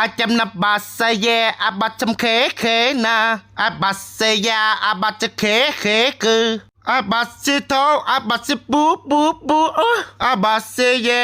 chăm nạp bà say ye chăm khế khế na bà say ya chăm khế khế cư bà say thô bà say bú bú bú bà say ye